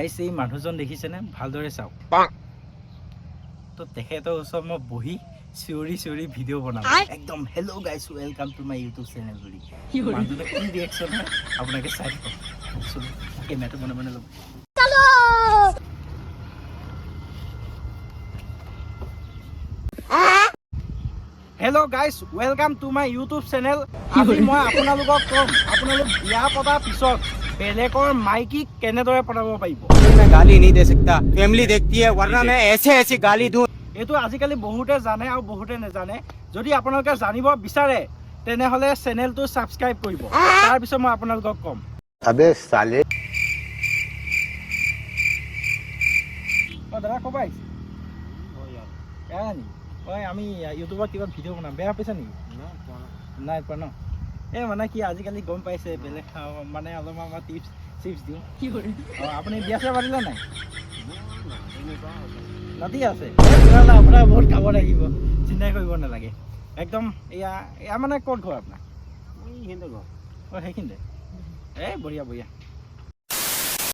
এই মানুহজন দেখিছেনে ভালদৰে চাওক তো তেখেতৰ ওচৰত মই বহি চিঞৰি ভিডিঅ' বনাম একদম hello' guys welcome to my YouTube channel বুলি মানুহজনে কি ৰিয়েকশ্যন হয় আপোনালোকে চাই থাকক কেমেৰাটো মনে ল'ব hello' guys welcome to my YouTube channel আজি মই আপোনালোকক ক'ম আপোনালোক বিয়া পতাৰ পিছত বেলেগৰ মাইকী কেনেদৰে পতাব পাৰিব मैं गाली नहीं दे सकता फैमिली देखती है वरना मैं ऐसे ऐसी गाली दूं এইটো আজিকালি বহুতে জানে আৰু বহুতে নাজানে যদি আপোনালোকে জানিব বিচাৰে তেনেহ'লে চেনেলটো ছাবস্ক্ৰাইব কৰিব তাৰপিছত মই আপোনালোকক ক'ম अबे साले দাদা ক'ব আহিছে বেয়া নি আমি ইউটিউবত কিবা ভিডিঅ' বনাম বেয়া পাইছা নেকি নাই পোৱা ন এই মানে কি আজিকালি গম পাইছে বেলেগ মানে অলপমান আমাৰ টিপছ দিওঁ কি কৰিম আপুনি বিয়া চিয়া পাতিলে নাই নাতি আছে আপোনাৰ বহুত কামত আহিব চিন্তাই কৰিব নালাগে একদম এয়া মানে ক'ত ঘৰ আপোনাৰ অঁ সেইখিনিতে এই বঢ়িয়া